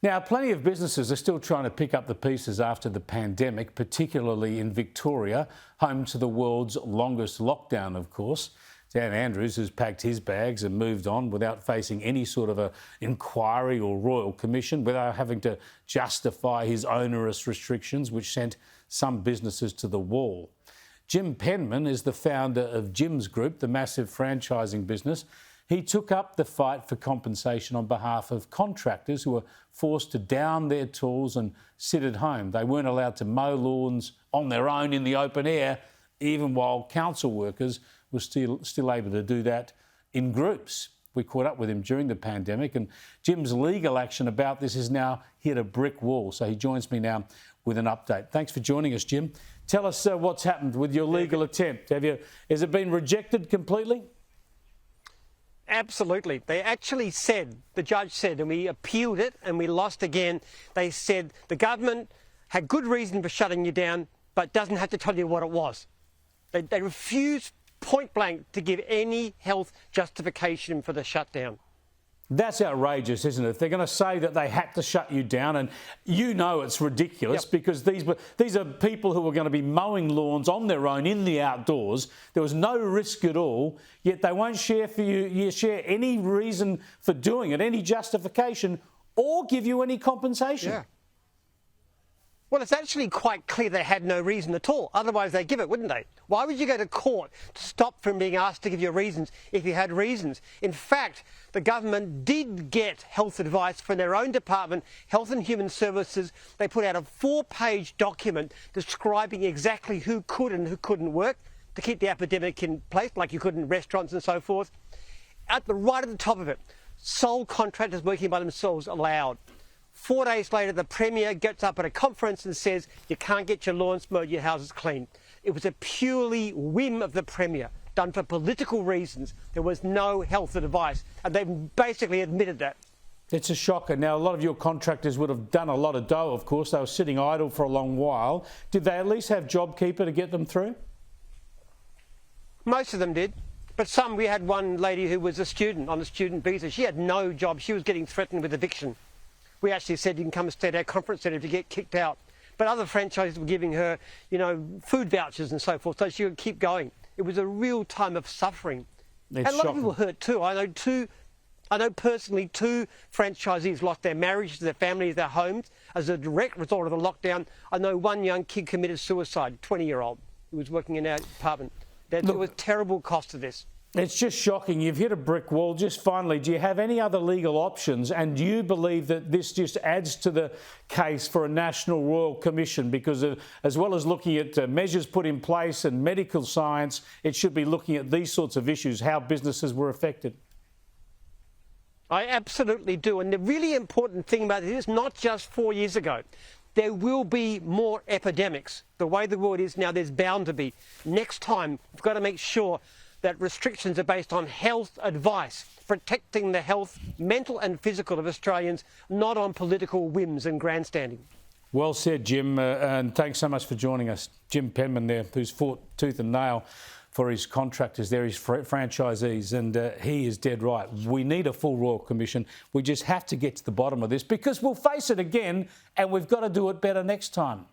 Now, plenty of businesses are still trying to pick up the pieces after the pandemic, particularly in Victoria, home to the world's longest lockdown, of course. Dan Andrews has packed his bags and moved on without facing any sort of an inquiry or royal commission, without having to justify his onerous restrictions, which sent some businesses to the wall. Jim Penman is the founder of Jim's Group, the massive franchising business. He took up the fight for compensation on behalf of contractors who were forced to down their tools and sit at home. They weren't allowed to mow lawns on their own in the open air, even while council workers were still able to do that in groups. We caught up with him during the pandemic, and Jim's legal action about this has now hit a brick wall. So he joins me now with an update. Thanks for joining us, Jim. Tell us what's happened with your legal attempt. Has it been rejected completely? Absolutely. They actually said, the judge said, and we appealed it and we lost again, they said the government had good reason for shutting you down, but doesn't have to tell you what it was. They refused point blank to give any health justification for the shutdown. That's outrageous, isn't it? They're going to say that they had to shut you down, and you know it's ridiculous. Yep. Because these are people who are going to be mowing lawns on their own in the outdoors. There was no risk at all, yet they won't share any reason for doing it, any justification, or give you any compensation. Yeah. Well, it's actually quite clear they had no reason at all. Otherwise, they'd give it, wouldn't they? Why would you go to court to stop from being asked to give you reasons if you had reasons? In fact, the government did get health advice from their own department, Health and Human Services. They put out a 4-page document describing exactly who could and who couldn't work to keep the epidemic in place, like you could in restaurants and so forth. Right at the top of it, sole contractors working by themselves allowed. 4 days later, the Premier gets up at a conference and says, you can't get your lawns mowed, your houses clean. It was a purely whim of the Premier, done for political reasons. There was no health advice, and they've basically admitted that. It's a shocker. Now, a lot of your contractors would have done a lot of dough, of course. They were sitting idle for a long while. Did they at least have JobKeeper to get them through? Most of them did. But some, we had one lady who was a student on a student visa. She had no job. She was getting threatened with eviction. We actually said you can come and stay at our conference centre if you get kicked out. But other franchises were giving her, food vouchers and so forth, so she would keep going. It was a real time of suffering. And a lot of people were hurt too. I know personally 2 franchisees lost their marriages, their families, their homes as a direct result of the lockdown. I know one young kid committed suicide, 20-year-old, who was working in our department. There was terrible cost to this. It's just shocking. You've hit a brick wall. Just finally, do you have any other legal options? And do you believe that this just adds to the case for a National Royal Commission? Because as well as looking at measures put in place and medical science, it should be looking at these sorts of issues, how businesses were affected. I absolutely do. And the really important thing about it is not just 4 years ago. There will be more epidemics. The way the world is now, there's bound to be. Next time, we've got to make sure that restrictions are based on health advice, protecting the health, mental and physical, of Australians, not on political whims and grandstanding. Well said, Jim, and thanks so much for joining us. Jim Penman there, who's fought tooth and nail for his contractors there, his franchisees, and he is dead right. We need a full Royal Commission. We just have to get to the bottom of this, because we'll face it again, and we've got to do it better next time.